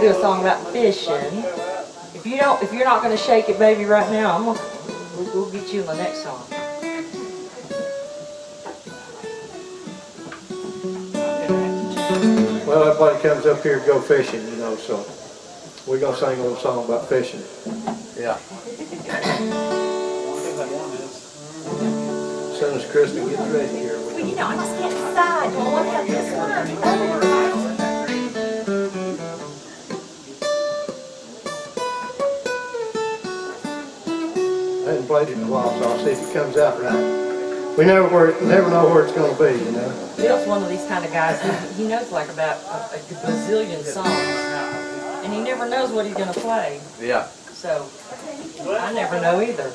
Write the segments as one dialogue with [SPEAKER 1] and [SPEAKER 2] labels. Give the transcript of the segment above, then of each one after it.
[SPEAKER 1] do a song about fishing. If you're not gonna shake it, baby, right now, we'll get you in the next song.
[SPEAKER 2] Well, everybody comes up here to go fishing, you know, so we're gonna sing a little song about fishing.
[SPEAKER 3] Yeah.
[SPEAKER 2] As soon as Kristen gets ready here.
[SPEAKER 1] Well, you know, I just can't decide. Do I want to have this one or the other?
[SPEAKER 2] I hadn't played it in a while, so I'll see if it comes out right. We never know where it's going to be, you know.
[SPEAKER 1] Bill's one of these kind of guys. He knows like about a bazillion songs, and he never knows what he's going to play.
[SPEAKER 3] Yeah.
[SPEAKER 1] So I never know either.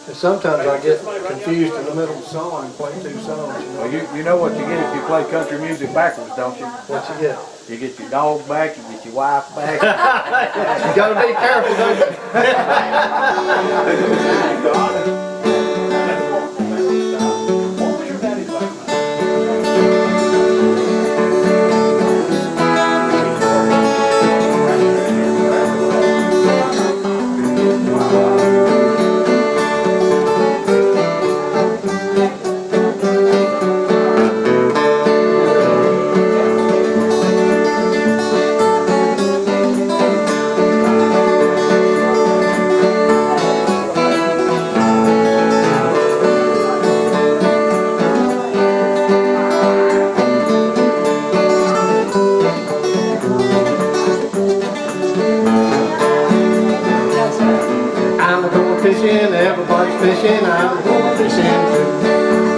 [SPEAKER 2] And sometimes I get confused in the middle of the song and play two songs. You know?
[SPEAKER 3] Well, you know what you get if you play country music backwards, don't you?
[SPEAKER 2] What you get?
[SPEAKER 3] You get your dog back, you get your wife back.
[SPEAKER 2] You got to be careful, don't you? Everybody's fishing, I'm going fishing too.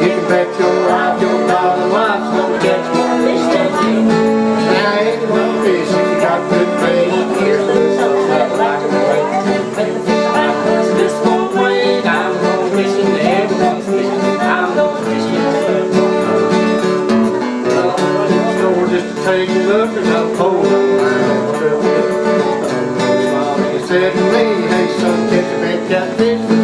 [SPEAKER 2] You can bet your life, your darling wife's gonna catch more fish than you. Now anyone fish if you got good bait. Here's a little something that I like to relate. When the fish bite us this won't wait. I'm going fishing, everybody's fishing. I'm going fishing too. Well, I'm in the store just to take a look and I'll hold on line. Smiley said to me, hey son, catch a big catfish for me.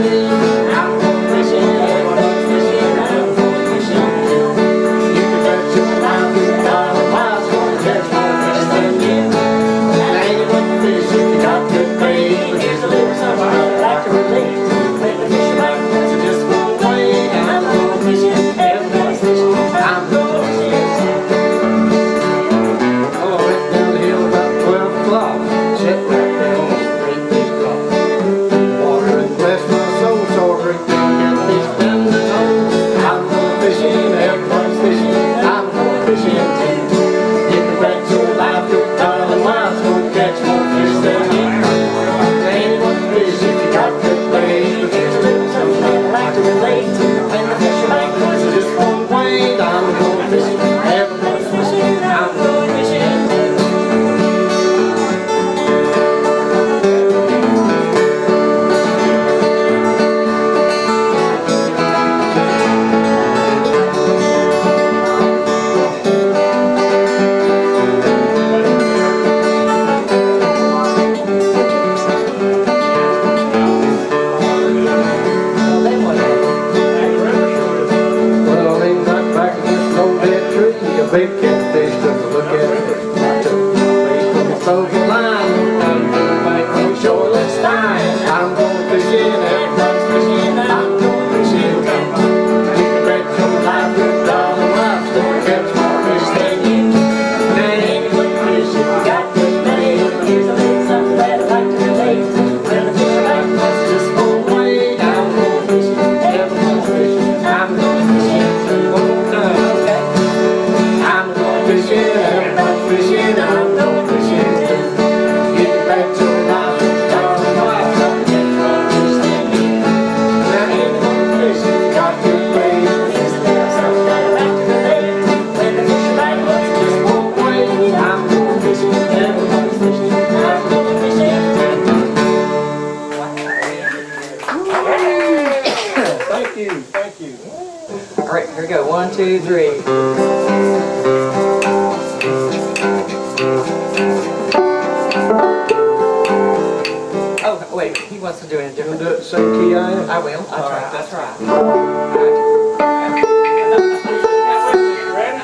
[SPEAKER 2] Big catfish took a look at it. Took my bait from the over line. I'm going back on the shore, let's fine. I'm going fishing, everybody's fishing. I'm going fishing. You can bet your life, your darling wife's gonna catch more fish than you. Now anyone fish if you got good bait. Here's a little something that I like to relate. When the fish bite us just won't wait. I'm going fishing, everybody's fishing. I'm going fishing. One more time. I'm going fishing, everybody's fishing, I'm going fishing too. Get back to life, darling wife, don't get more fish than you. Now anyone fishing, got good bait. Here's a little something that I like to relate. When the fish bite us, just won't wait. I'm going fishing, everybody's fishing, I'm going fishing too. Thank you, thank you.
[SPEAKER 1] All right, here we go. 1, 2, 3. Oh, wait, he wants to do it in a different.
[SPEAKER 2] You want to do it the same key I am?
[SPEAKER 1] I will. I'll try.
[SPEAKER 2] That's
[SPEAKER 1] right. Ready?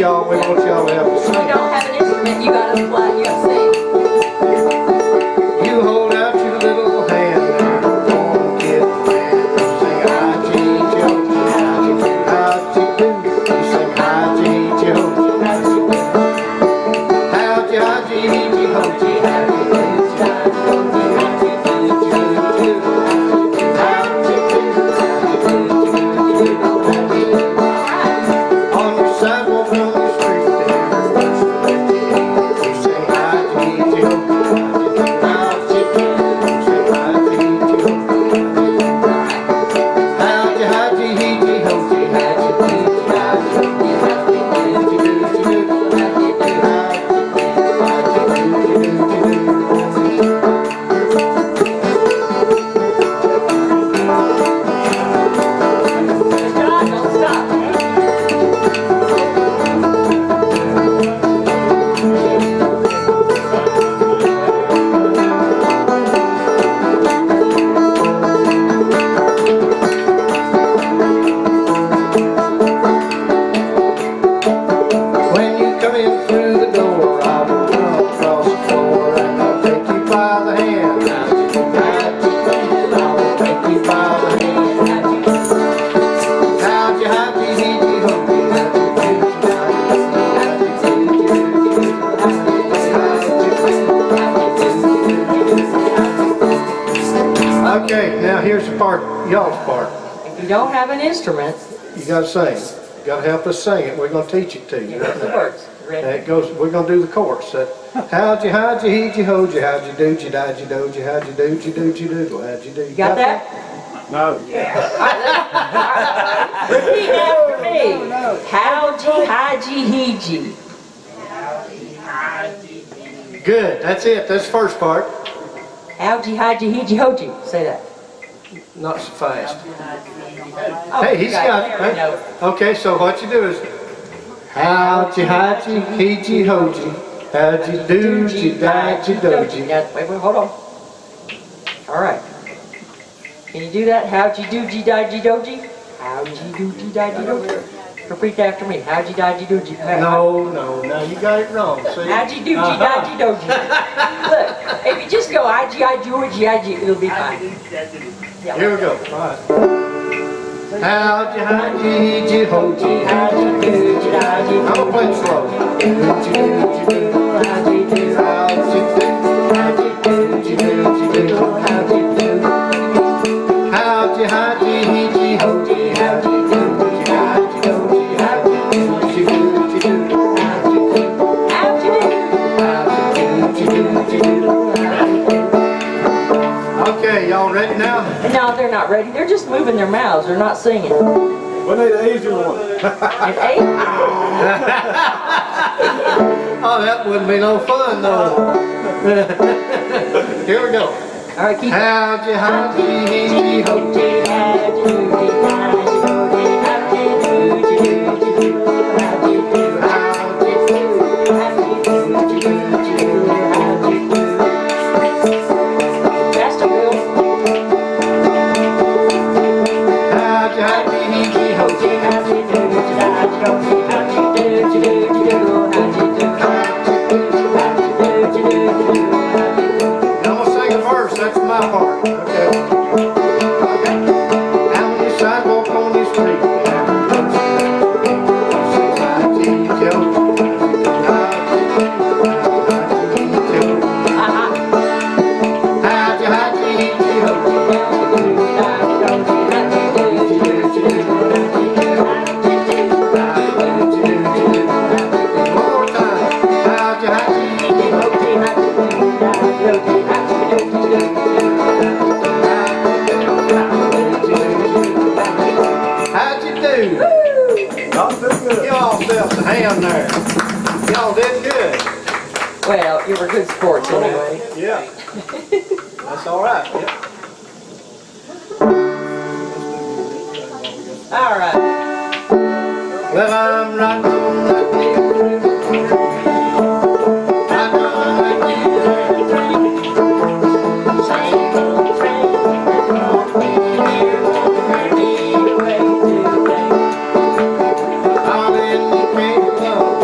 [SPEAKER 2] want y'all to help us
[SPEAKER 1] If you
[SPEAKER 2] sing.
[SPEAKER 1] don't have an instrument, you gotta play, you gotta sing.
[SPEAKER 2] You hold out your little hand there, don't get mad. Sing hi-gee, Joe, how-you do? You sing hi-gee, Joe, how-you, hi-gee, hee-gee, ho-gee, how-you do? On your sidewalk, on your street there, you sing hi-gee, Joe.
[SPEAKER 1] God, don't stop.
[SPEAKER 2] When you come in through the door, I will run across the floor and I'll take you by the hand. I will take you by the hand. How'd you, hee-gee, ho-gee, Okay, now here's the part, y'all's part.
[SPEAKER 1] If you don't have an instrument,
[SPEAKER 2] You gotta sing. You gotta help us sing it. We're gonna teach it to you.
[SPEAKER 1] what's the words?
[SPEAKER 2] And
[SPEAKER 1] Ready?
[SPEAKER 2] it goes, we're gonna do the chorus. How'd you, hee-gee, ho-gee, how'd you do-gee, did-gee, do-gee, how'd you do-gee, do-gee, do, how'd you do?
[SPEAKER 1] You got that?
[SPEAKER 3] No.
[SPEAKER 1] Repeat after me. How'd-gee, hi-gee, he-gee.
[SPEAKER 2] Good, that's it, that's the first part.
[SPEAKER 1] How'd-gee, hi-gee, he-gee, ho-gee. Say that.
[SPEAKER 2] Not so fast.
[SPEAKER 1] Oh,
[SPEAKER 2] Hey, he's
[SPEAKER 1] you
[SPEAKER 2] got it.
[SPEAKER 1] there we
[SPEAKER 2] Right?
[SPEAKER 1] go.
[SPEAKER 2] Okay, so what you do is, how'd you, hee-gee, ho-gee, how'd you do-gee, did-gee, do-gee.
[SPEAKER 1] Yeah, wait, hold on. All right. Can you do that? How'd you do, did-gee, do-gee? How'd you do, did-gee, do-gee? Repeat after me. How'd you, did-gee, do-gee?
[SPEAKER 2] No, you got it wrong, see?
[SPEAKER 1] How'd you do, did-gee, do-gee? Look, if you just go I-G, I-G, I-G, it'll be fine. Yeah.
[SPEAKER 2] Here we go, all right. How'd you, hee-gee, ho-gee,
[SPEAKER 1] How'd you do, did-gee,
[SPEAKER 2] I'm gonna play it slow.
[SPEAKER 1] how'd you do,
[SPEAKER 2] How'd you do, how'd you do,
[SPEAKER 1] how'd you do?
[SPEAKER 2] how'd you, hee-gee, ho-gee, how'd you do, how'd you do, how'd you do, Okay, y'all ready now?
[SPEAKER 1] No, they're not ready. They're just moving their mouths. They're not singing.
[SPEAKER 3] We need an easier one.
[SPEAKER 1] And eight.
[SPEAKER 2] Oh, that wouldn't be no fun though. Here we go.
[SPEAKER 1] All right, keep.
[SPEAKER 2] How'd you, hee-gee, ho-gee,
[SPEAKER 1] Faster, Bill.
[SPEAKER 2] how'd you, hee-gee, ho-gee, I'm gonna sing a verse, that's my part. Okay. Out on the sidewalk on the street. How'd you do?
[SPEAKER 3] Not too good.
[SPEAKER 2] Y'all felt the hand there. Y'all did good.
[SPEAKER 1] Well, you were good sports anyway.
[SPEAKER 2] Yeah. That's all right. Yeah.
[SPEAKER 1] All right.
[SPEAKER 2] Well, I'm riding on that all in the came along.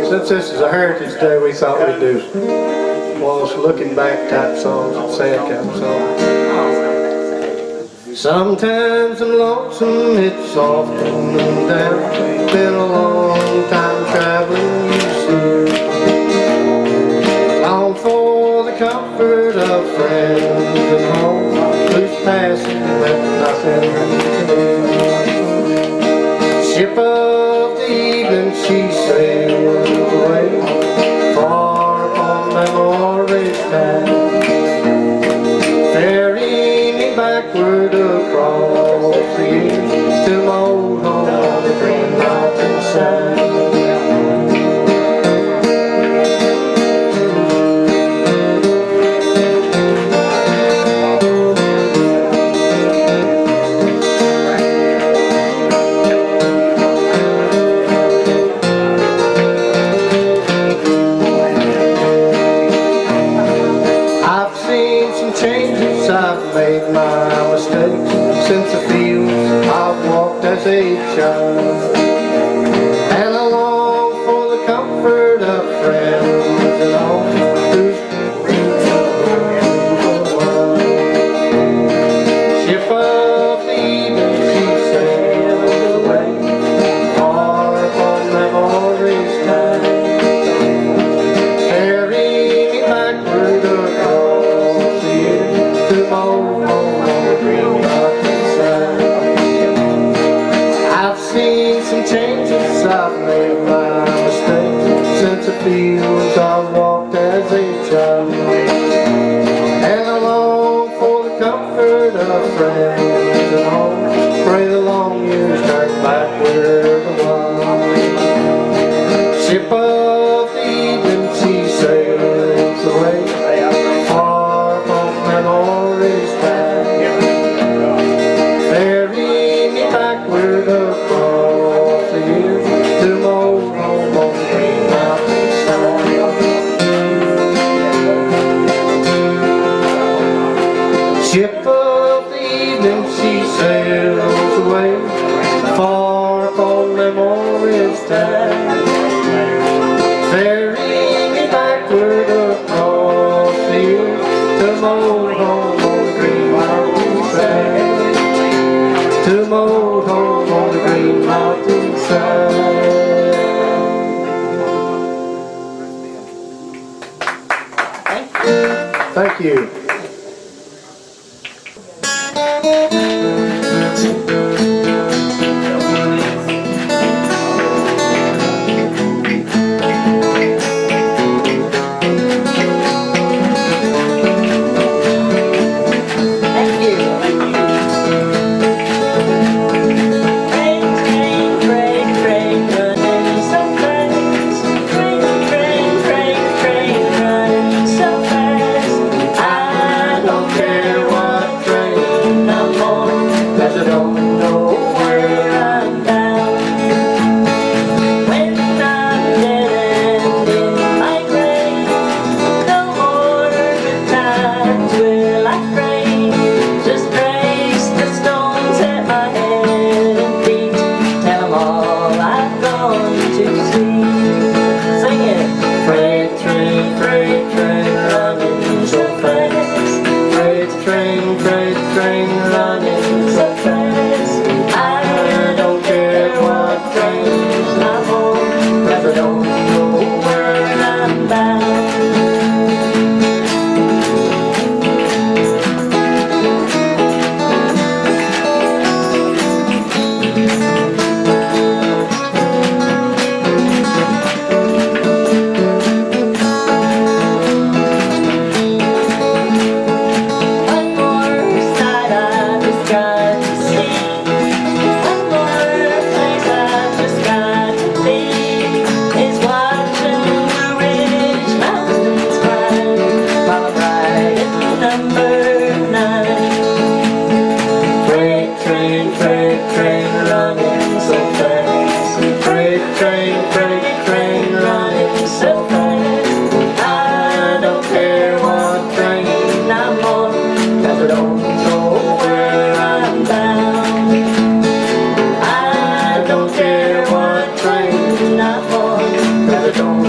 [SPEAKER 2] Since this is a Heritage Day, we thought we'd do was looking back type songs and sad kind of songs. Sometimes I'm lonesome, it's often down. Been a long time traveling, you see. Long for the comfort of friends and home, whose passing left nothing to do. Ship of the evening, she sails away, far upon memory's path, ferrying me backward across the years to my old home on the green mountainside. I've made my mistakes since the fields I've walked as a child, and I long for the comfort of friends and all whose ship of the evening, she sails away, far upon memory's tide, carrying me backward across the years to my old home on the green mountainside. I've seen some changes, I've made my mistakes since the fields I walked as a child, and I long for the comfort of friends and home. Pray the long years turn backward a while. Ship of the evening, she sails away, far from memory's path, ferrying me backward across the years to my old home on the green mountainside. Ship of the evening, she sails away, far upon memory's tide, ferrying me backward across the years to my old home on the green mountainside, to my old home on the green mountainside. Thank you. Don't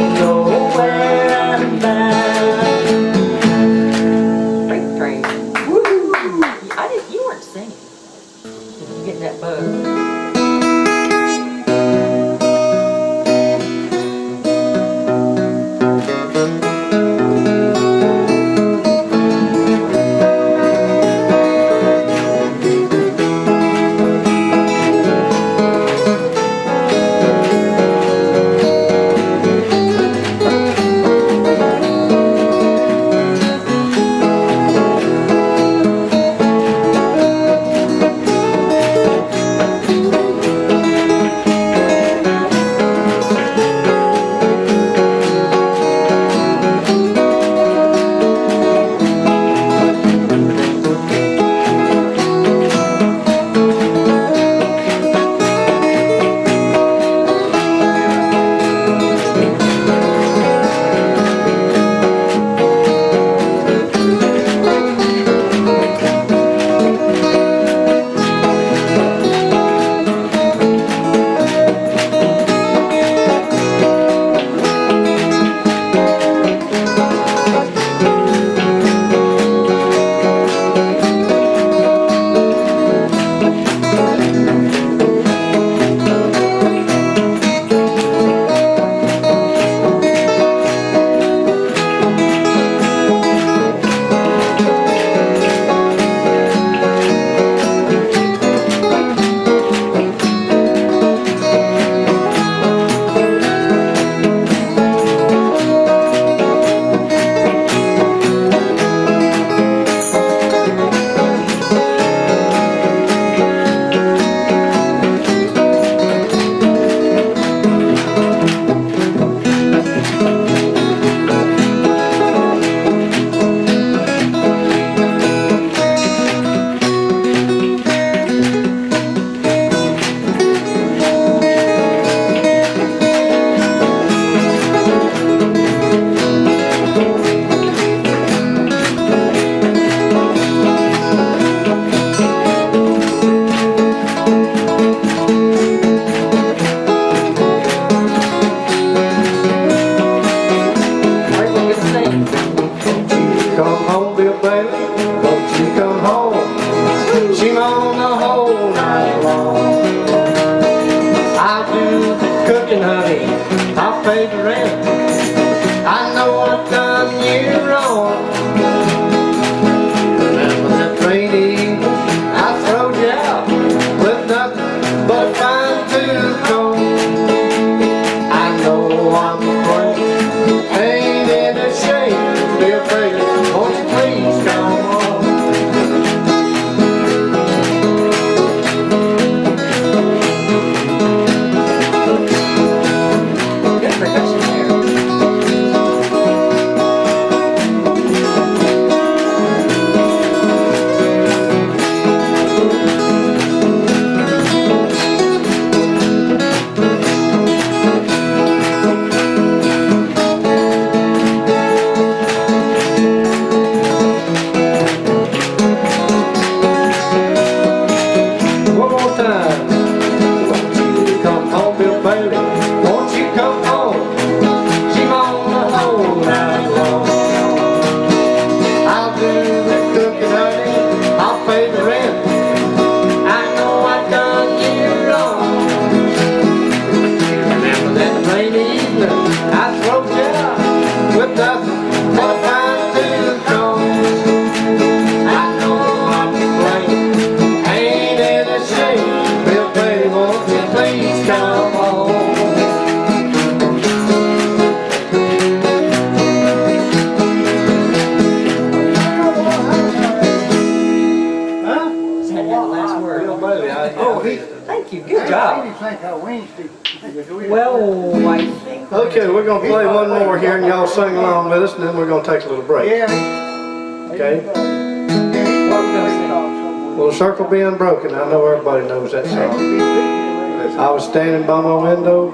[SPEAKER 2] I'll pay the rent. I know I've done you wrong. Remember that rainy evening I throwed you out with nothing but a fine tooth comb. I know I'm afraid, ain't it a shame to be afraid? Won't you please come home?
[SPEAKER 1] Good percussion there.
[SPEAKER 2] One more time. Won't you come home, Bill Bailey? Won't you come home? She's on the whole night long. I'll do the cooking, honey. I'll pay the rent. I know I've done you wrong. Remember that rainy evening I throwed you out with nothing but a fine tooth comb. I know I'm to blame. Ain't it a shame? Bill Bailey, won't you please come home?
[SPEAKER 1] Just had to have the last word.
[SPEAKER 2] Bill Bailey,
[SPEAKER 1] Thank you. Good job. Well, I think.
[SPEAKER 2] Okay, we're gonna play one more here and y'all sing along with us and then we're gonna take a little break. Okay?
[SPEAKER 1] What are we gonna sing?
[SPEAKER 2] Well, the circle being broken, I know everybody knows that song. I was standing by my window.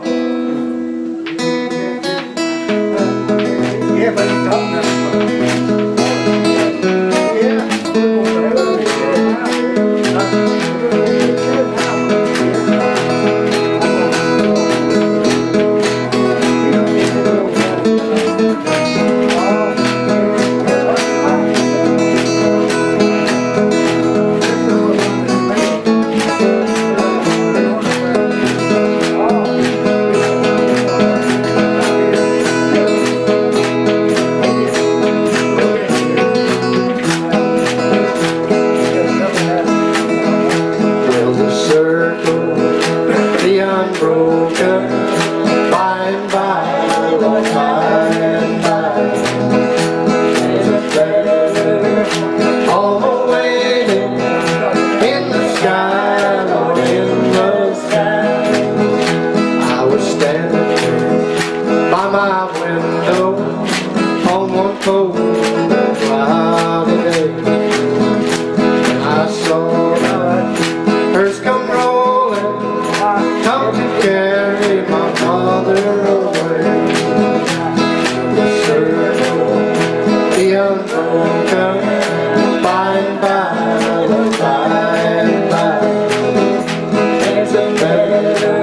[SPEAKER 2] Well, the circle, the unbroken, by and by, oh, by and by. There's a feather all the way in the sky, Lord, in the sky. I was standing by my window on one cold and cloudy day. I saw hers come rolling, come to carry my mother away. The circle, the unbroken, by and by, by and by. There's a feather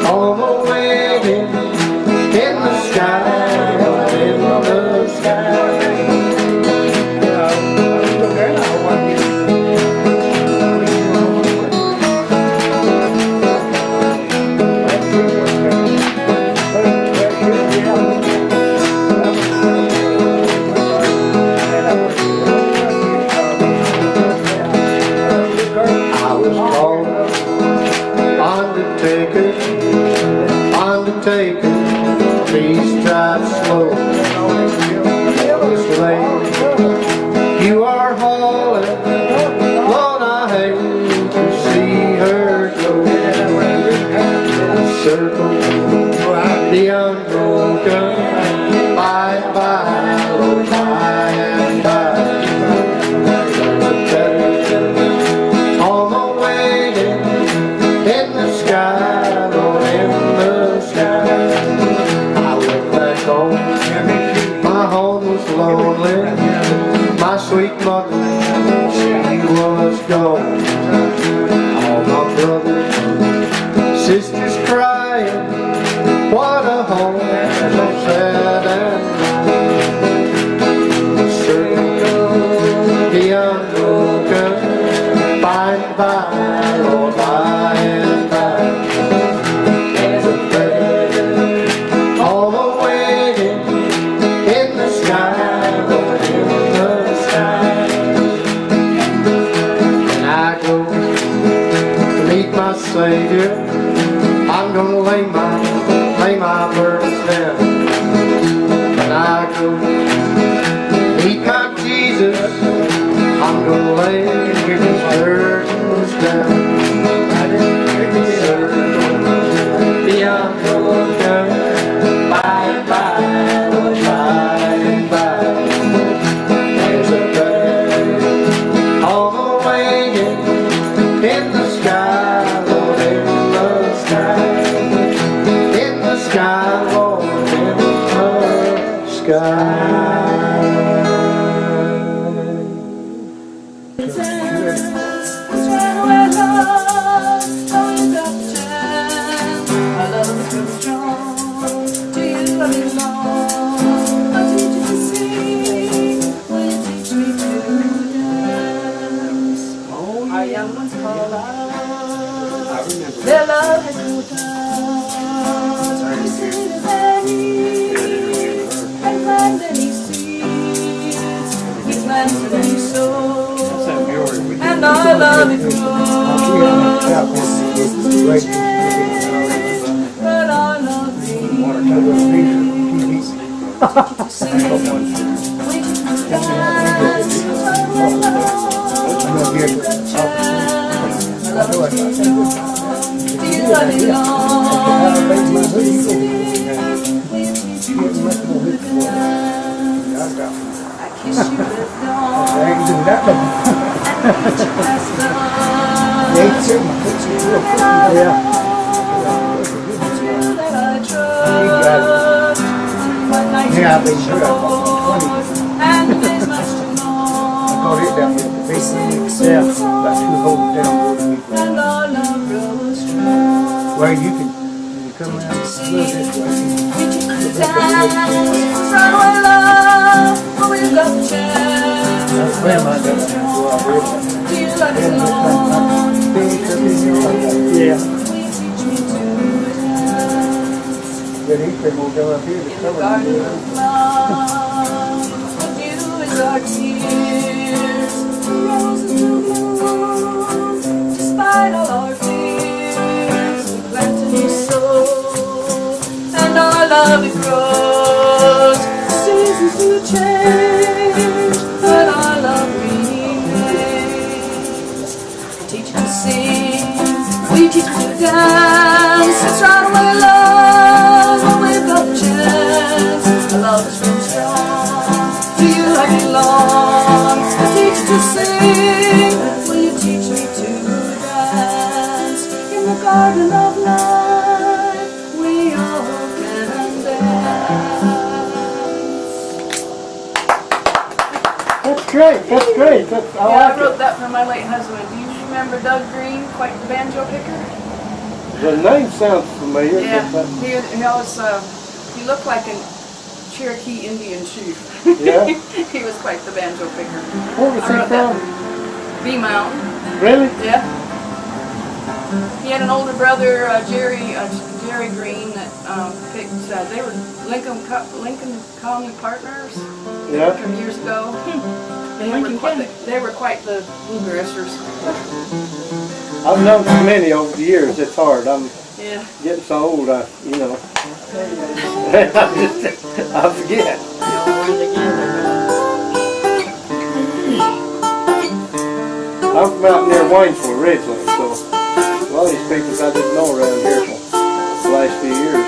[SPEAKER 2] on the wing in the sky, in the sky. I was called undertaker, undertaker, please drive slow. This lady you are hauling, Lord, I hate to see her go. The circle, the unbroken, by and by, oh, by and by. There's a feather on the wing in the sky, Lord, in the sky. I went back home, my home was lonely, my sweet mother, she was gone. All my brothers, sisters crying, what a home, so sad and lonely. The circle, the unbroken, by and by, oh, by and by. There's a feather down. When I go meet my Jesus, I'm gonna lay his burdens down. Beyond the down, by and by, by and by. There's a bird on the wing in the sky, Lord, in the sky, in the sky, Lord, in the sky.
[SPEAKER 4] Our young ones call out. Their love has no time. We see the valleys and plant any seeds. We plant any sows, and our love it grows. The seasons change, but our love remains. We dance,
[SPEAKER 5] Yeah, I've been sure about 20.
[SPEAKER 4] and there's much to know.
[SPEAKER 5] Got it down here. Basically, yeah, about 2 holes down.
[SPEAKER 4] And our love grows strong.
[SPEAKER 5] Where you can come around and look this way.
[SPEAKER 4] Run away, love, but we've got the chance.
[SPEAKER 5] That's where my dad is.
[SPEAKER 4] Do you love us long?
[SPEAKER 5] Yeah.
[SPEAKER 4] We teach me to dance.
[SPEAKER 5] But he could go up here to
[SPEAKER 4] In the
[SPEAKER 5] cover
[SPEAKER 4] garden
[SPEAKER 5] it.
[SPEAKER 4] of love, with you is our tears. The roses will bloom, despite all our fears. We plant a new soul, and our love it grows. The seasons do change, but our love remains. We teach you to sing, we teach you to dance. Let's run away, love, when we've got the chance. Our love is so strong, to you I belong. I teach you to sing, will you teach me to dance? In the garden of life, we all can dance.
[SPEAKER 5] That's great. That's great. That's, I
[SPEAKER 4] Yeah, I
[SPEAKER 5] like
[SPEAKER 4] wrote that for my late husband. Do you remember Doug Green, quite the banjo picker?
[SPEAKER 5] it. The name sounds familiar.
[SPEAKER 4] Yeah,
[SPEAKER 5] But,
[SPEAKER 4] he always, he looked like a Cherokee Indian chief.
[SPEAKER 5] Yeah?
[SPEAKER 4] He was quite the banjo picker.
[SPEAKER 5] where was
[SPEAKER 4] I
[SPEAKER 5] he
[SPEAKER 4] wrote that.
[SPEAKER 5] from?
[SPEAKER 4] B Mountain,
[SPEAKER 5] Really?
[SPEAKER 4] yeah. He had an older brother, Jerry Green, that picked, they were Lincoln County partners
[SPEAKER 5] Yeah.
[SPEAKER 4] from years ago. They were quite the bluegrassers.
[SPEAKER 5] I've known so many over the years. It's hard. I'm
[SPEAKER 4] Yeah.
[SPEAKER 5] getting so old. I forget. I'm from out near Waynesville originally, so a lot of these people I didn't know around here for the last few years.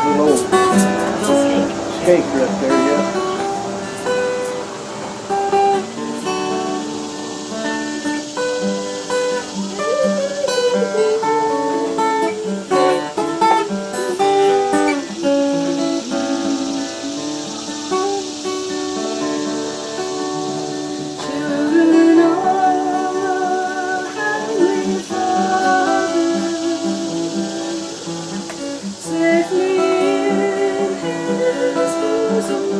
[SPEAKER 5] Little old skink right there, yeah.
[SPEAKER 4] Children of Heavenly Father, safely in His bosom.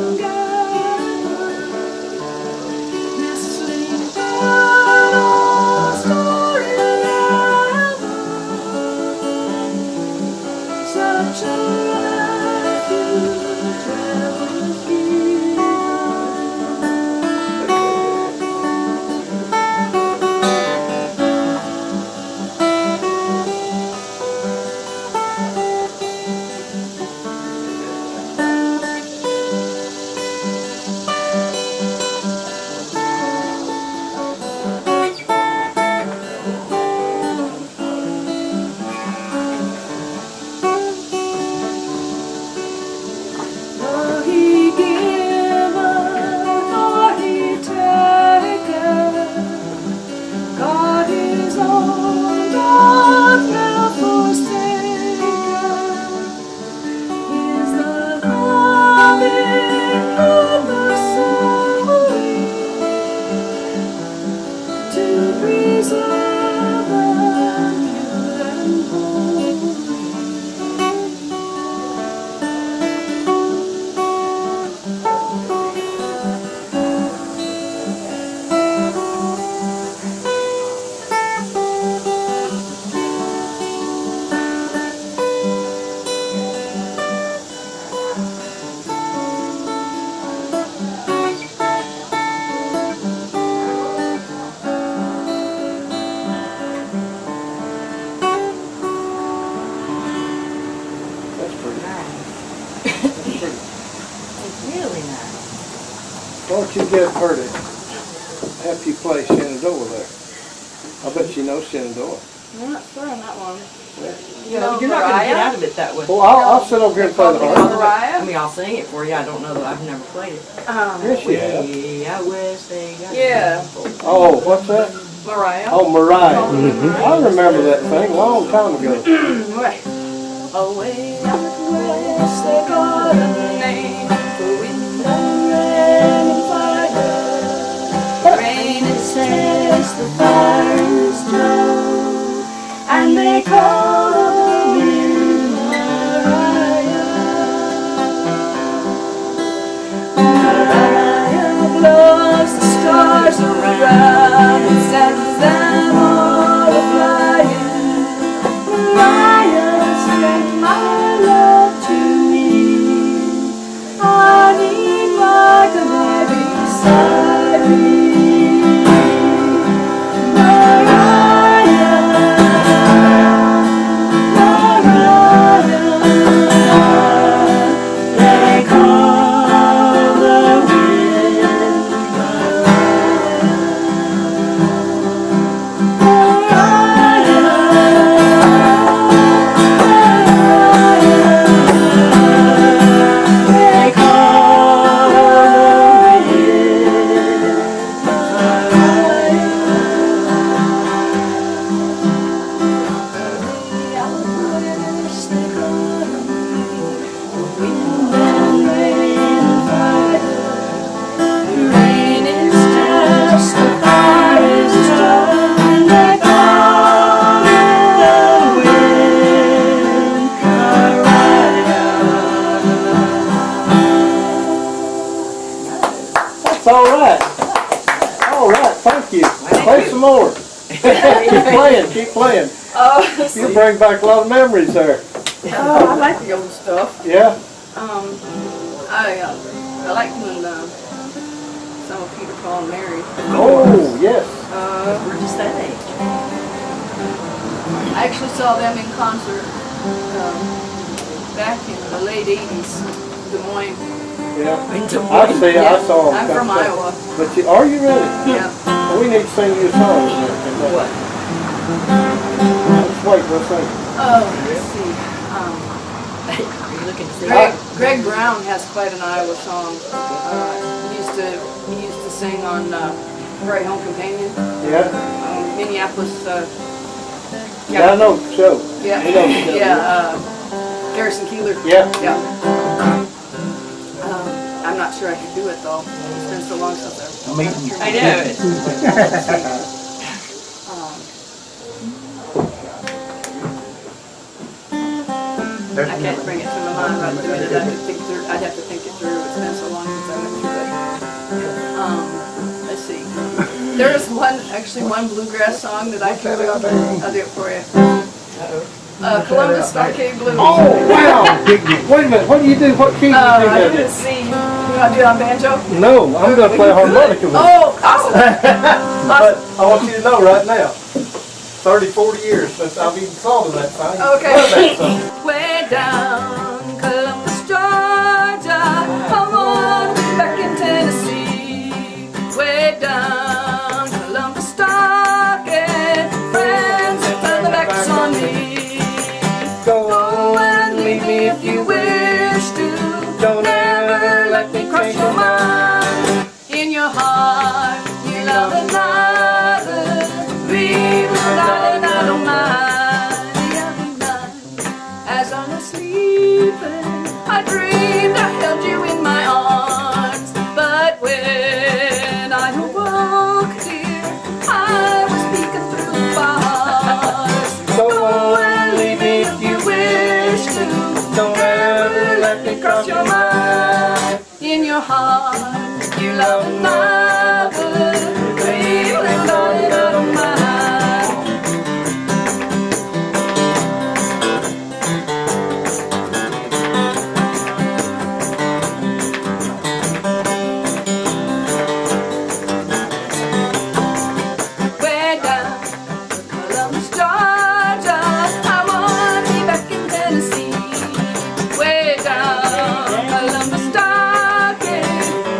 [SPEAKER 5] don't you get her to help you play Shenandoah there? I bet she knows Shenandoah.
[SPEAKER 4] I'm not sure on that one.
[SPEAKER 1] You know, you're not going to get out of it that way.
[SPEAKER 5] Well, I'll sit over here and play the harp.
[SPEAKER 1] I mean, I'll sing it for you. I don't know that I've never played it.
[SPEAKER 5] Yes, you have.
[SPEAKER 1] Yeah, West, they got
[SPEAKER 4] Yeah.
[SPEAKER 5] Oh, what's that?
[SPEAKER 4] Mariah.
[SPEAKER 5] Oh, Mariah. I remember that thing a long time ago.
[SPEAKER 4] Away out west, they got a name for wind and rain and fire. Rain is test, the fire is snow, and they call the wind Mariah. Mariah blows the stars around and sends them all a-flying. Mariah, send my love to me. I need my guy beside me. Mariah, Mariah, they call the wind Rain is just the fire is done, and they call the wind
[SPEAKER 5] That's all right. All right, thank you. Play some more. Keep playing.
[SPEAKER 4] Oh, let's
[SPEAKER 5] You
[SPEAKER 4] see.
[SPEAKER 5] bring back a lot of memories there.
[SPEAKER 4] Oh, I like the old stuff.
[SPEAKER 5] Yeah?
[SPEAKER 4] I like when some of Peter, Paul, and Mary.
[SPEAKER 5] Oh, yes.
[SPEAKER 1] We're just that age.
[SPEAKER 4] I actually saw them in concert back in the late 80s, Des Moines.
[SPEAKER 5] Yeah.
[SPEAKER 1] In Des
[SPEAKER 5] I
[SPEAKER 1] Moines.
[SPEAKER 5] see. I saw them.
[SPEAKER 4] I'm from Iowa.
[SPEAKER 5] But are you really?
[SPEAKER 4] Yeah.
[SPEAKER 5] Well, we need to sing you a song.
[SPEAKER 1] What?
[SPEAKER 5] Let's wait. Let's sing.
[SPEAKER 4] Let's see.
[SPEAKER 1] You're looking to see.
[SPEAKER 4] Greg Brown has quite an Iowa song. He used to sing on Prairie Home Companion.
[SPEAKER 5] Yeah?
[SPEAKER 4] Minneapolis.
[SPEAKER 5] Yeah, I know the show.
[SPEAKER 4] Yeah.
[SPEAKER 5] We know the show.
[SPEAKER 4] Yeah. Garrison Keillor.
[SPEAKER 5] Yeah.
[SPEAKER 4] Yeah. I'm not sure I could do it though. It's been so long since I've.
[SPEAKER 1] I know it.
[SPEAKER 4] I can't bring it to my mind right away. I'd have to think it through. It's been so long since I went through it. Let's see. There is one bluegrass song that I can do. I'll do it for you. Columbus Arcade Blues.
[SPEAKER 5] Oh, wow. Wait a minute. What do you do? What key do you do
[SPEAKER 4] I
[SPEAKER 5] that
[SPEAKER 4] didn't
[SPEAKER 5] in?
[SPEAKER 4] see. You want to do it on banjo?
[SPEAKER 5] No, I'm going to play harmonica with you.
[SPEAKER 4] Oh, awesome.
[SPEAKER 5] But I want you to know right now, 30, 40 years since I've even thought of that song.
[SPEAKER 4] Okay.
[SPEAKER 5] Love that song.
[SPEAKER 4] Way down Columbus, Georgia, come on, back in Tennessee. Way down Columbus, Stockton, friends have turned their backs on me. Go and leave me if you wish to. Don't ever let me cross your mind. In your heart, you love another. Leave me, darling, I don't mind. The other night, as I was sleeping, I dreamed I held you in my arms. But when I awoke, dear, I was peeking through the bars. Go and leave me if you wish to. Don't ever let me cross your mind. In your heart, you love another. Leave me, darling, I don't mind. Way down Columbus, Georgia, I want to be back in Tennessee. Way down Columbus, Stockton,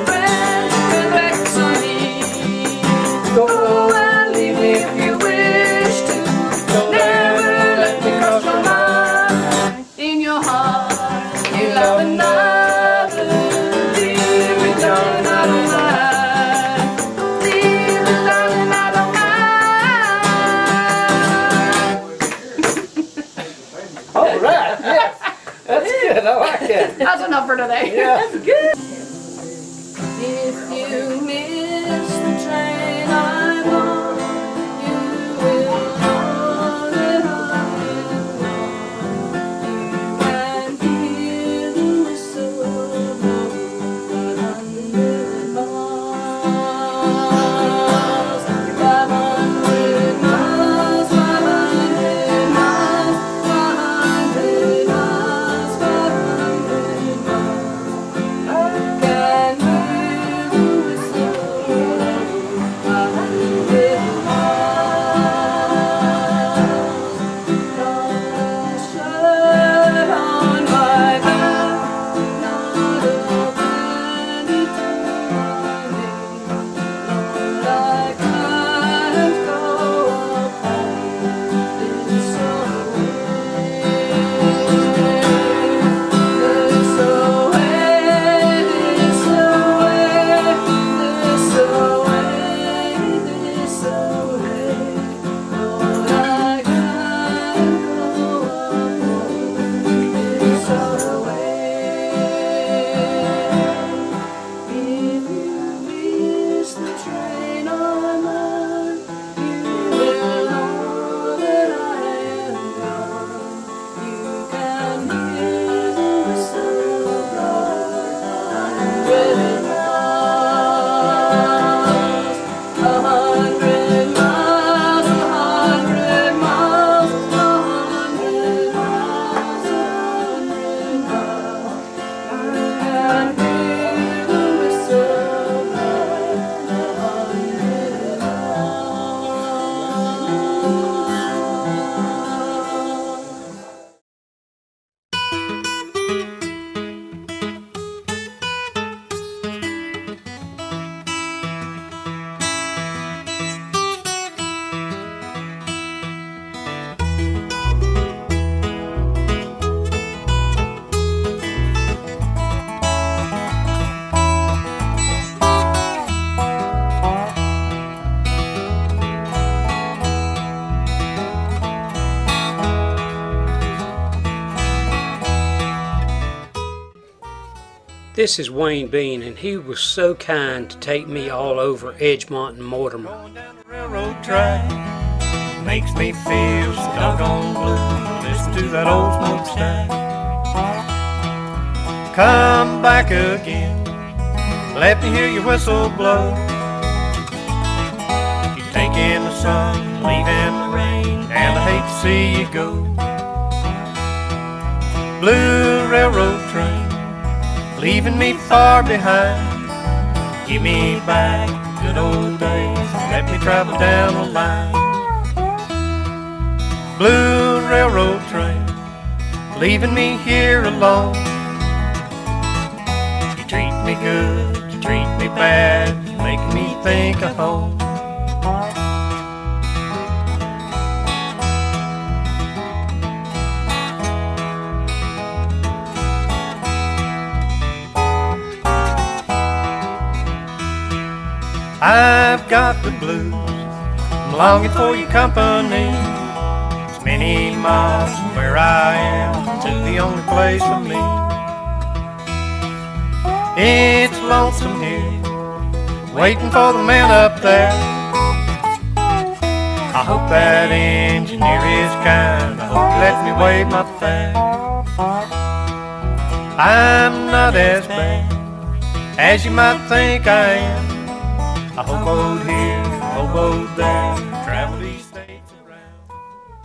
[SPEAKER 4] friends turn their
[SPEAKER 2] I like that.
[SPEAKER 4] That's enough for today.
[SPEAKER 2] Yeah.
[SPEAKER 1] That's good.
[SPEAKER 4] If you miss the train I'm on, you will know that I'm gone. You can hear the whistle blow 500 miles, 500 miles, 500 miles, 500 miles, 500 miles. I can hear the whistle blow 500 miles. Not a shirt on my back, not a penny to my name. Lord, I can't go upon this away, this away, this away, this away, this away. Lord, I can't go upon this away. If you miss the train I'm on, you will know that I am gone. You can hear the whistle blow 100 miles, 100 miles, 100 miles, 100 miles, 100 miles. I can hear the whistle blow 100 miles.
[SPEAKER 6] This is Wayne Bean, and he was so kind to take me all over Edgement and Mortimer.
[SPEAKER 7] Going down the railroad track makes me feel so doggone blue. Listen to that old smokestack. Come back again, let me hear your whistle blow. You're taking the sun, leaving the rain, and I hate to see you go. Blue railroad train, leaving me far behind. Give me back the good old days, let me travel down the line. Blue railroad train, leaving me here alone. You treat me good, you treat me bad, you're making me think of home. I've got the blues, I'm longing for your company. It's many miles from where I am to the only place for me. It's lonesome here, waiting for the man up there. I hope that engineer is kind, I hope he lets me wave my flag. I'm not as bad as you might think I am. I hoboed here, hoboed there, travel these states around.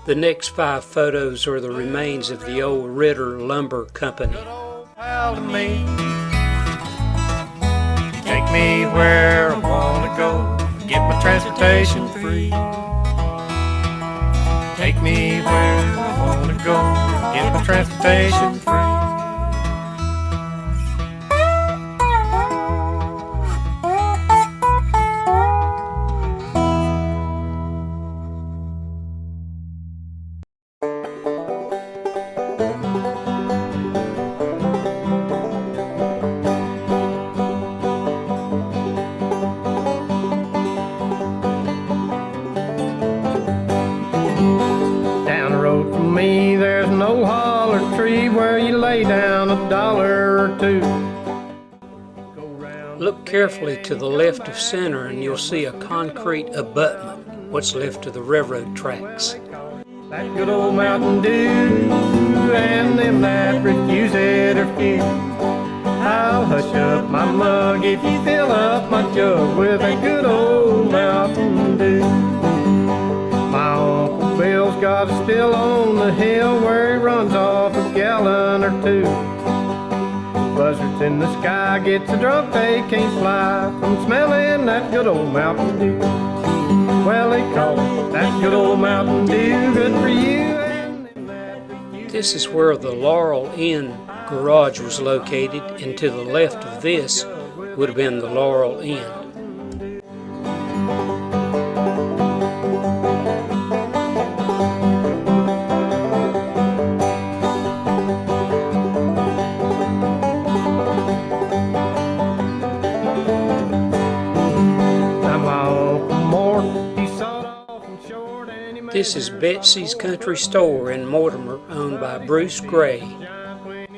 [SPEAKER 6] The next 5 photos are the remains of the old Ritter Lumber Company.
[SPEAKER 7] Good old pal to me. You take me where I wanna go, get my transportation free. Take me where I wanna go, get my transportation free.
[SPEAKER 5] Down the road from me, there's no holler tree where you lay down a
[SPEAKER 7] a dollar or two.
[SPEAKER 6] Look carefully to the left of center and you'll see a concrete abutment, what's left of the railroad tracks.
[SPEAKER 7] That good old Mountain Dew, and them that refuse it are few. I'll hush up my mug if you fill up my jug with that good old Mountain Dew. My Uncle Bill's got a still on the hill where he runs off a gallon or two. Buzzards in the sky get so drunk they can't fly from smelling that good old Mountain Dew. Well, they call it that good old Mountain Dew, good for you.
[SPEAKER 6] This is where the Laurel Inn garage was located, and to the left of this would have been the Laurel Inn. This is Betsy's Country Store in Mortimer, owned by Bruce Gray.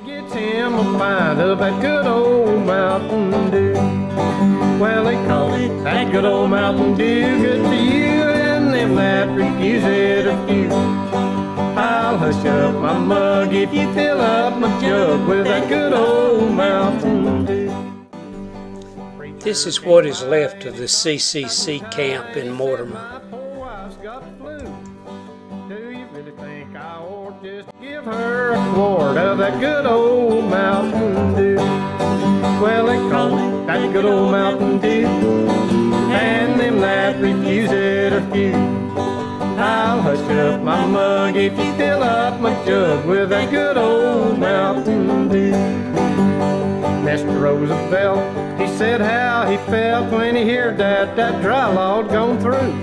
[SPEAKER 7] Gets him a pint of that good old Mountain Dew. Well, they call it that good old Mountain Dew, good for you, and them that refuse it are few. I'll hush up my mug if you fill up my jug with that good old Mountain Dew.
[SPEAKER 6] This is what is left of the CCC camp in Mortimer.
[SPEAKER 7] Give her a quart of that good old Mountain Dew. Well, they call it that good old Mountain Dew, and them that refuse it are few. I'll hush up my mug if you fill up my jug with that good old Mountain Dew. Mr. Roosevelt, he said how he felt when he heard that dry law'd gone through.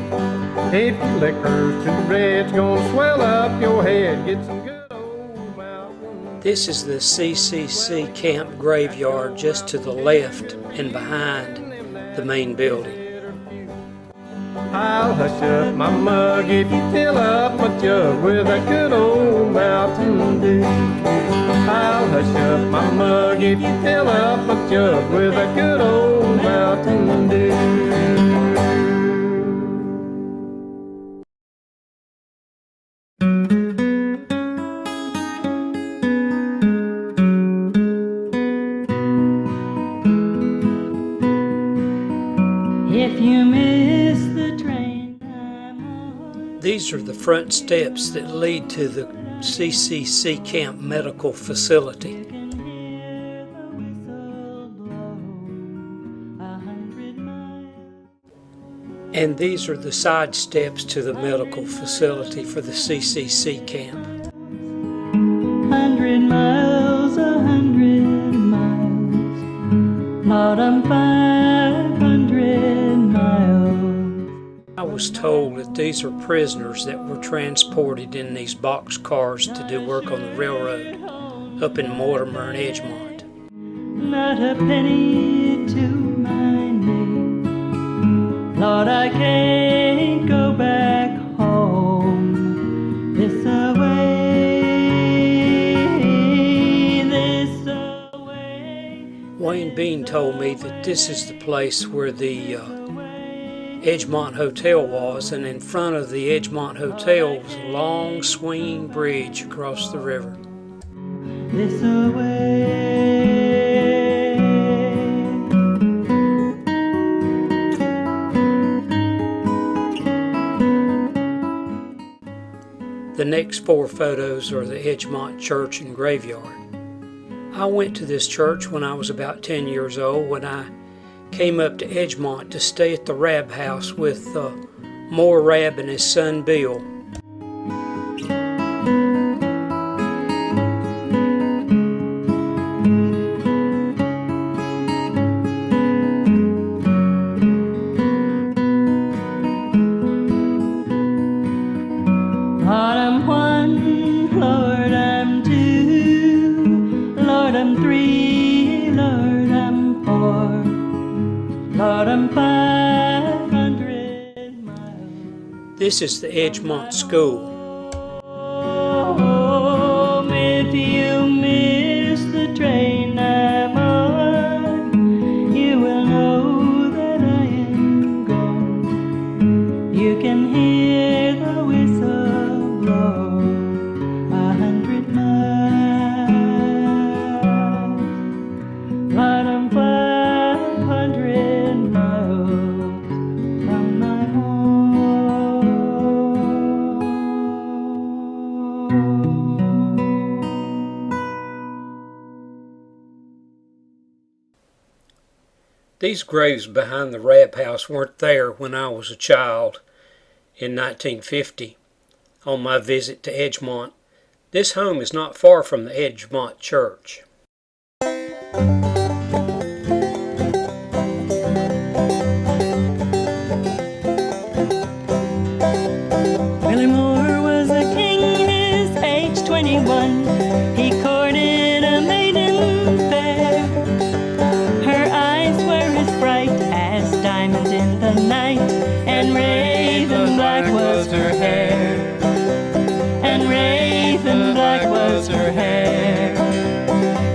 [SPEAKER 7] If your liquor's too red's gonna swell up your head, get some good old Mountain.
[SPEAKER 6] This is the CCC camp graveyard just to the left and behind the main building.
[SPEAKER 7] I'll hush up my mug if you fill up my jug with that good old Mountain Dew. I'll hush up my mug if you fill up my jug with that good old Mountain Dew.
[SPEAKER 4] If you miss the train, I'm on.
[SPEAKER 6] These are the front steps that lead to the CCC camp medical facility. And these are the side steps to the medical facility for the CCC camp.
[SPEAKER 4] 100 miles, 100 miles. Lord, I'm 500 miles.
[SPEAKER 6] I was told that these are prisoners that were transported in these box cars to do work on the railroad up in Mortimer and Edgement.
[SPEAKER 4] Not a penny to my name. Lord, I can't go back home this away.
[SPEAKER 6] Wayne Bean told me that this is the place where the Edgement Hotel was, and in front of the Edgement Hotel was a long swinging bridge across the river.
[SPEAKER 4] This away.
[SPEAKER 6] The next 4 photos are the Edgement Church and Graveyard. I went to this church when I was about 10 years old, when I came up to Edgement to stay at the Rab house with Moore Rab and his son Bill.
[SPEAKER 4] Lord, I'm 1, Lord, I'm 2, Lord, I'm 3, Lord, I'm 4, Lord, I'm 500 miles.
[SPEAKER 6] This is the Edgement School.
[SPEAKER 4] Oh, if you miss the train.
[SPEAKER 6] These graves behind the Rab House weren't there when I was a child in 1950 on my visit to Edgement. This home is not far from the Edgement Church.
[SPEAKER 8] Billy Moore was a king, his age 21. He courted a maiden fair. Her eyes were as bright as diamonds in the night, and raven black was her hair. And raven black was her hair.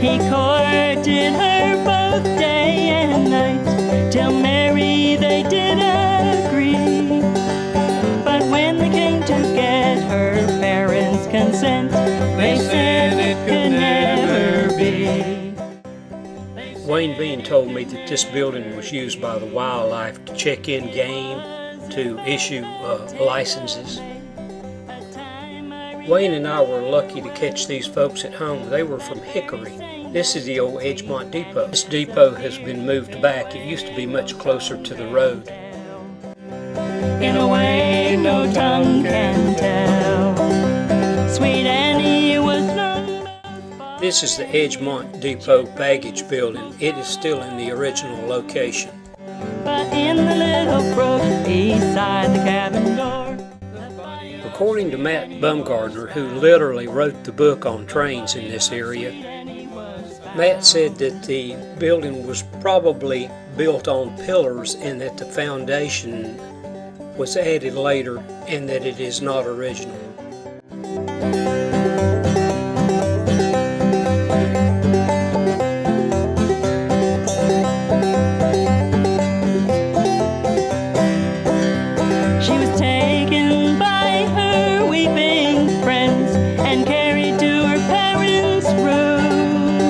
[SPEAKER 8] He courted her both day and night, till marry they did agree. But when they came to get her parents' consent, they said it could never be.
[SPEAKER 6] Wayne Bean told me that this building was used by the wildlife to check in game, to issue licenses. Wayne and I were lucky to catch these folks at home. They were from Hickory. This is the old Edgement Depot. This depot has been moved back. It used to be much closer to the road.
[SPEAKER 8] In a way no tongue can tell, Sweet Annie was none.
[SPEAKER 6] This is the Edgement Depot baggage building. It is still in the original location.
[SPEAKER 8] But in the little brook beside the cabin door.
[SPEAKER 6] According to Matt Bumgardner, who literally wrote the book on trains in this area, Matt said that the building was probably built on pillars and that the foundation was added later and that it is not original.
[SPEAKER 8] She was taken by her weeping friends and carried to her parents' room.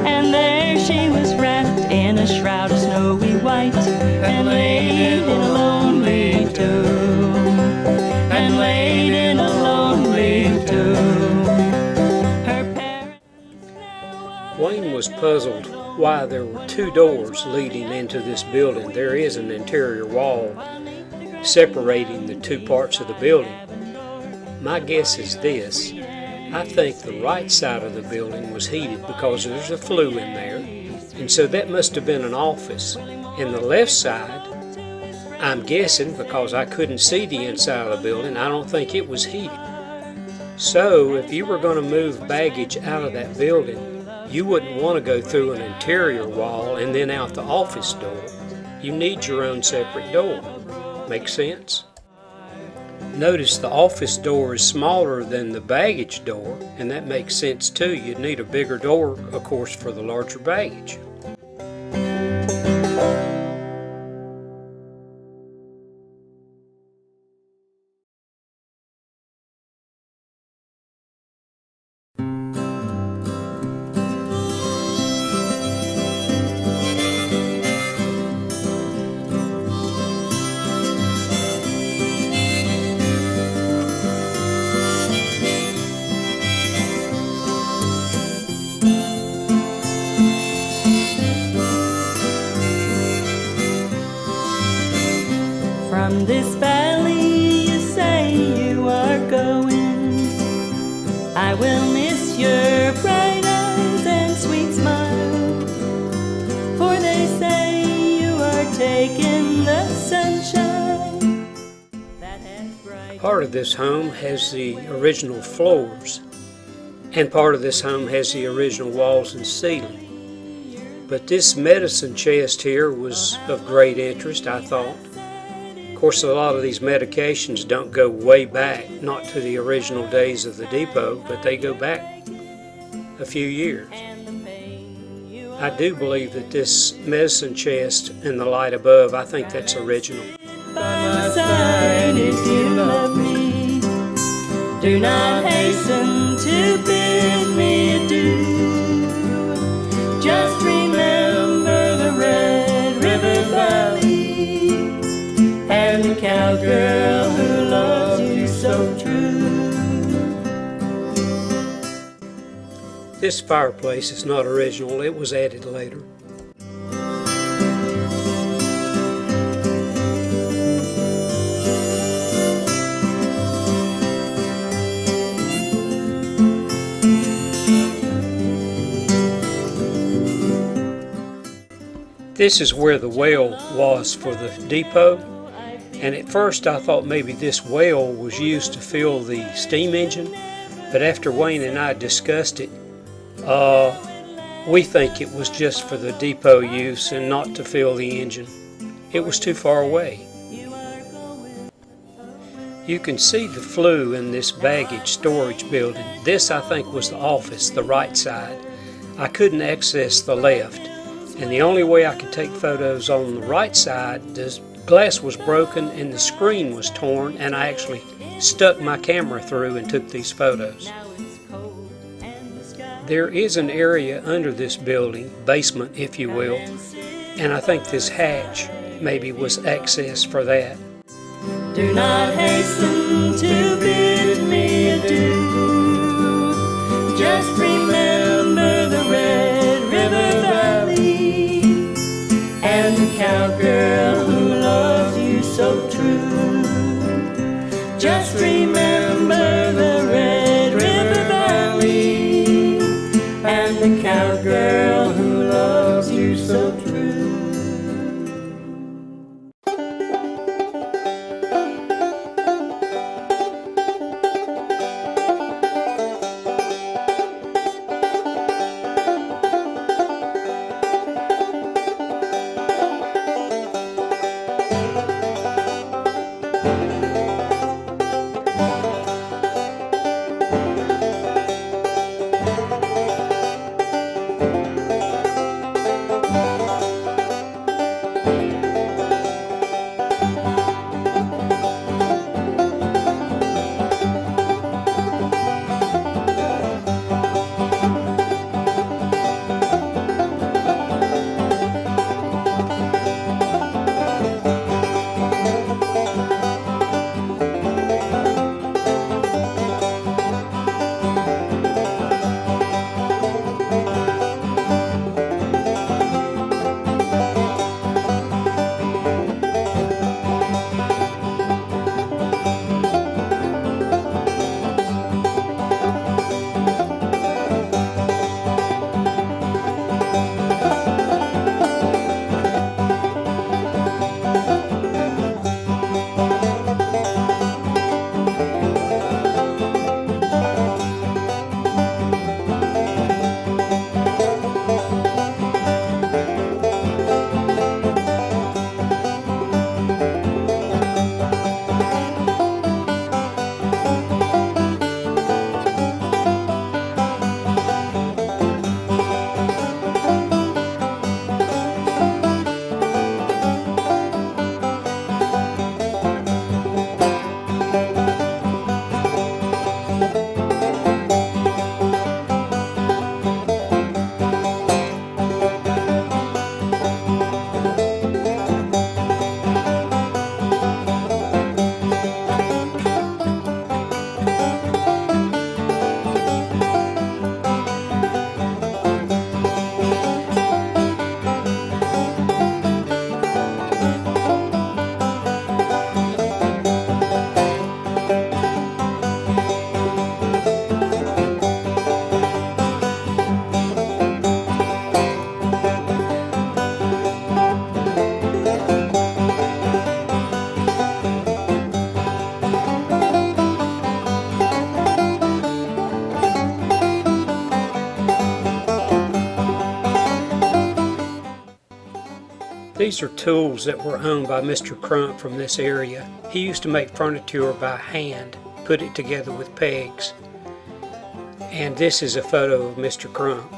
[SPEAKER 8] And there she was wrapped in a shroud of snowy white and laid in a lonely tomb. And laid in a lonely tomb. Her parents.
[SPEAKER 6] Wayne was puzzled why there were two doors leading into this building. There is an interior wall separating the two parts of the building. My guess is this: I think the right side of the building was heated because there's a flue in there, and so that must have been an office. And the left side, I'm guessing because I couldn't see the inside of the building, I don't think it was heated. So if you were going to move baggage out of that building, you wouldn't want to go through an interior wall and then out the office door. You need your own separate door. Make sense? Notice the office door is smaller than the baggage door, and that makes sense too. You'd need a bigger door, of course, for the larger baggage.
[SPEAKER 8] From this valley you say you are going. I will miss your bright eyes and sweet smile, for they say you are taking the sunshine that has bright.
[SPEAKER 6] Part of this home has the original floors, and part of this home has the original walls and ceiling. But this medicine chest here was of great interest, I thought. Of course, a lot of these medications don't go way back, not to the original days of the depot, but they go back a few years. I do believe that this medicine chest and the light above, I think that's original.
[SPEAKER 8] By my side if you love me, do not hasten to bid me adieu. Just remember the Red River Valley and the cowgirl who loves you so true.
[SPEAKER 6] This fireplace is not original, it was added later. This is where the well was for the depot, and at first I thought maybe this well was used to fill the steam engine, but after Wayne and I discussed it, we think it was just for the depot use and not to fill the engine. It was too far away. You can see the flue in this baggage storage building. This, I think, was the office, the right side. I couldn't access the left, and the only way I could take photos on the right side, the glass was broken and the screen was torn, and I actually stuck my camera through and took these photos. There is an area under this building, basement if you will, and I think this hatch maybe was access for that.
[SPEAKER 8] Do not hasten to bid me adieu. Just remember the Red River Valley and the cowgirl who loves you so true. Just remember the Red River Valley and the cowgirl who loves you so true.
[SPEAKER 6] These are tools that were owned by Mr. Crump from this area. He used to make furniture by hand, put it together with pegs. And this is a photo of Mr. Crump.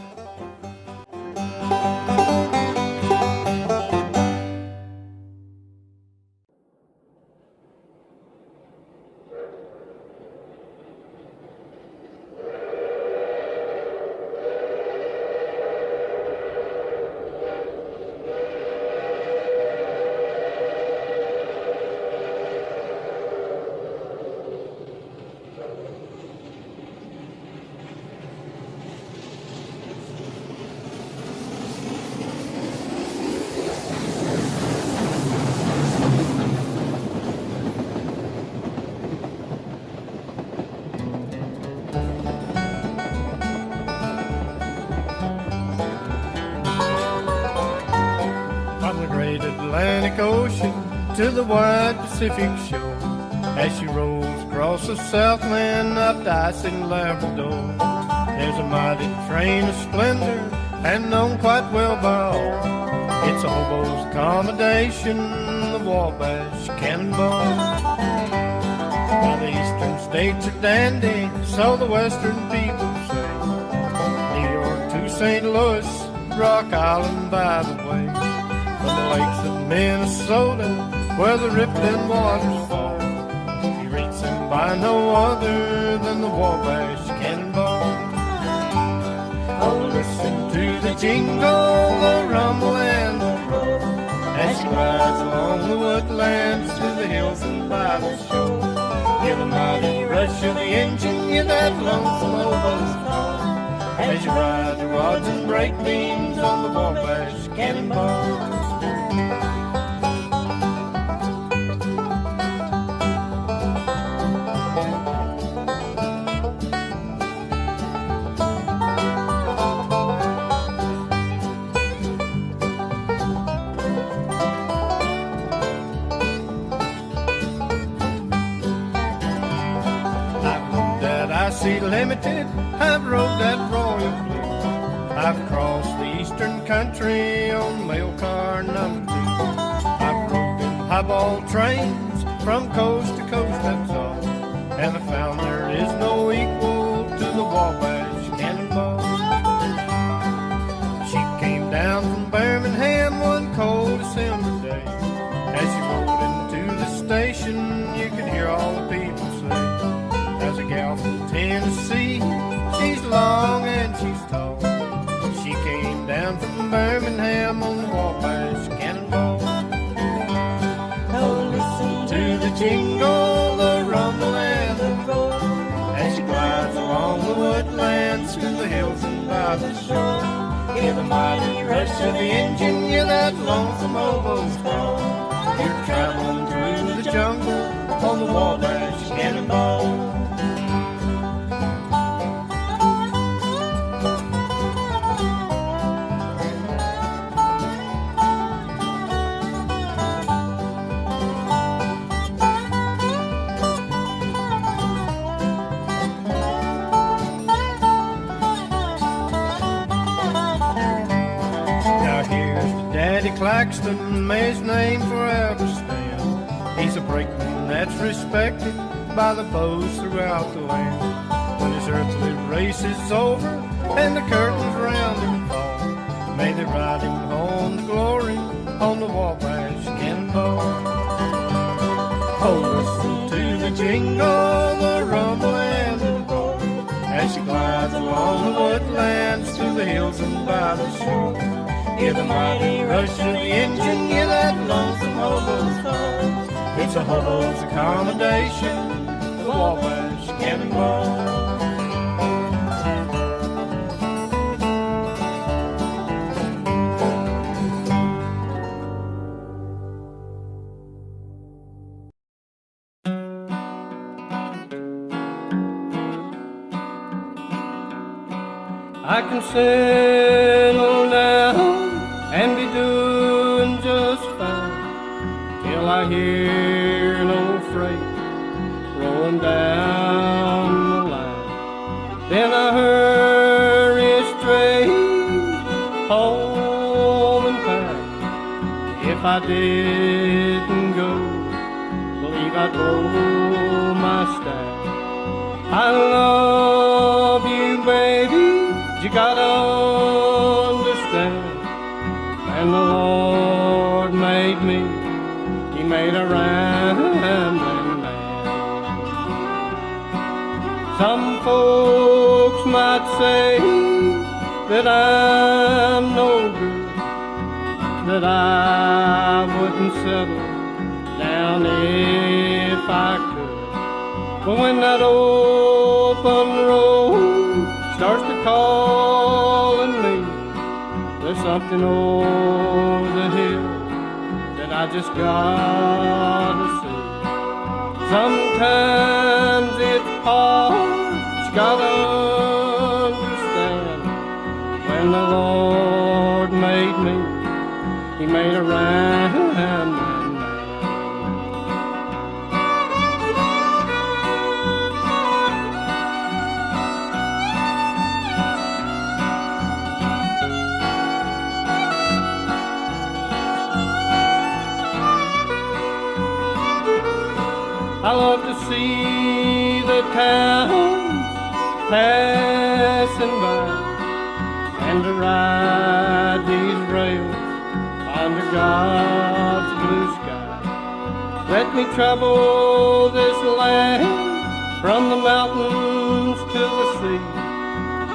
[SPEAKER 7] Atlantic Ocean to the wide Pacific shore, as she rolls across the Southland up to icy Labrador. There's a mighty train of splendor, and known quite well by all. It's a hobo's accommodation, the Wabash Cannonball. Now the eastern states are dandy, so the western people say. New York to St. Louis, Rock Island by the way. From the lakes of Minnesota, where the rippling waters fall, you reach them by no other than the Wabash Cannonball. Oh, listen to the jingle, the rumble and the roar, as she rides along the woodlands to the hills and by the shore. Hear the mighty rush of the engine, hear that lonesome hobo's call, as you ride the rods and brake beams on the Wabash Cannonball. Sea Limited, I've rode that Royal Blue. I've crossed the eastern country on mail car number 2. I've rode them highball trains from coast to coast, that's all. And I found there is no equal to the Wabash Cannonball. She came down from Birmingham one cold December day. As she rode into the station, you could hear all the people say, there's a gal from Tennessee, she's long and she's tall. She came down from Birmingham on the Wabash Cannonball. Oh, listen to the jingle, the rumble and the roar, as she glides along the woodlands to the hills and by the shore. Hear the mighty rush of the engine, hear that lonesome hobo's call. You're traveling through the jungle on the Wabash Cannonball. Claxton, may his name forever stand. He's a brakeman that's respected by the bows throughout the land. When his earthly race is over and the curtains round him fall, may they ride him home to glory on the Wabash Cannonball. Oh, listen to the jingle, the rumble and the roar, as she glides along the woodlands to the hills and by the shore. Hear the mighty rush of the engine, hear that lonesome hobo's call. It's a hobo's accommodation, the Wabash Cannonball. I can settle down and be doing just fine till I hear an old freight rolling down the line. Then I hurry straight home and back. If I didn't go, believe I'd blow my stack. I love you, baby, you gotta understand. And the Lord made me, He made a rambling man. Some folks might say that I'm no good, that I wouldn't settle down if I could. But when that open road starts to calling me, there's something over the hill that I just gotta see. Sometimes it's hard, you gotta understand. When the Lord made me, He made a rambling man. see the towns passing by, and to ride these rails under God's blue sky. Let me travel this land from the mountains to the sea,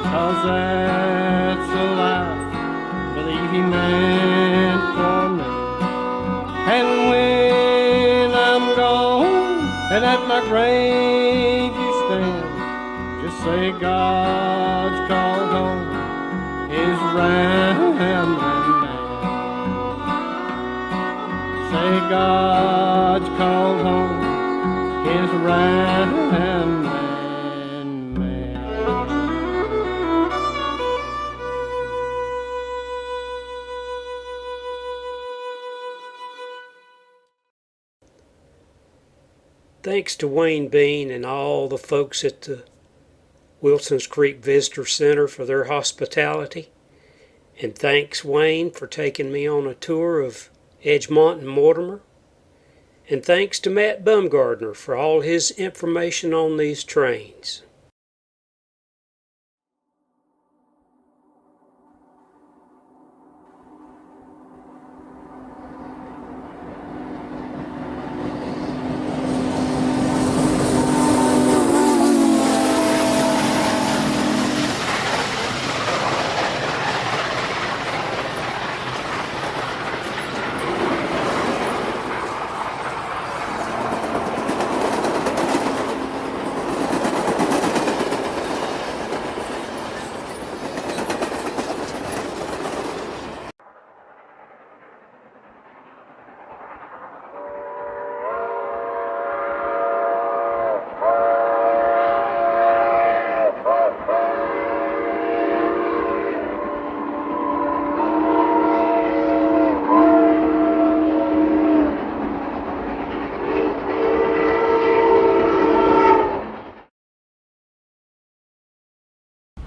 [SPEAKER 7] 'cause that's the life believe he meant for me. And when I'm gone and at my grave you stand, just say God's called home his rambling man. Say God's called home his rambling man.
[SPEAKER 6] Thanks to Wayne Bean and all the folks at the Wilsons Creek Visitor Center for their hospitality. And thanks, Wayne, for taking me on a tour of Edgement and Mortimer. And thanks to Matt Bumgardner for all his information on these trains.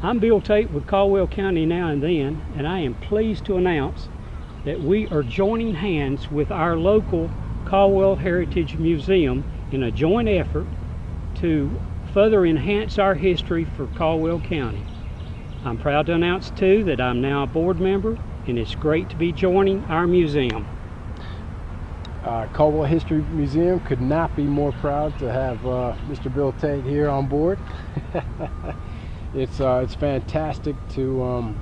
[SPEAKER 9] I'm Bill Tate with Caldwell County Now and Then, and I am pleased to announce that we are joining hands with our local Caldwell Heritage Museum in a joint effort to further enhance our history for Caldwell County. I'm proud to announce too that I'm now a board member, and it's great to be joining our museum.
[SPEAKER 10] Caldwell History Museum could not be more proud to have Mr. Bill Tate here on board. It's fantastic to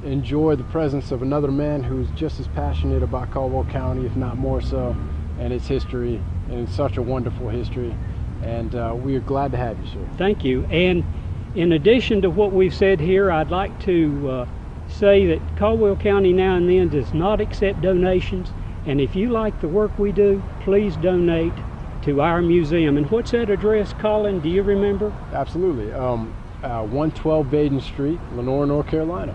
[SPEAKER 10] enjoy the presence of another man who's just as passionate about Caldwell County, if not more so, and its history, and it's such a wonderful history. And we are glad to have you, sir.
[SPEAKER 9] Thank you. And in addition to what we've said here, I'd like to say that Caldwell County Now and Then does not accept donations. And if you like the work we do, please donate to our museum. And what's that address, Colin? Do you remember?
[SPEAKER 10] Absolutely. 112 Baden Street, Lenore, North Carolina.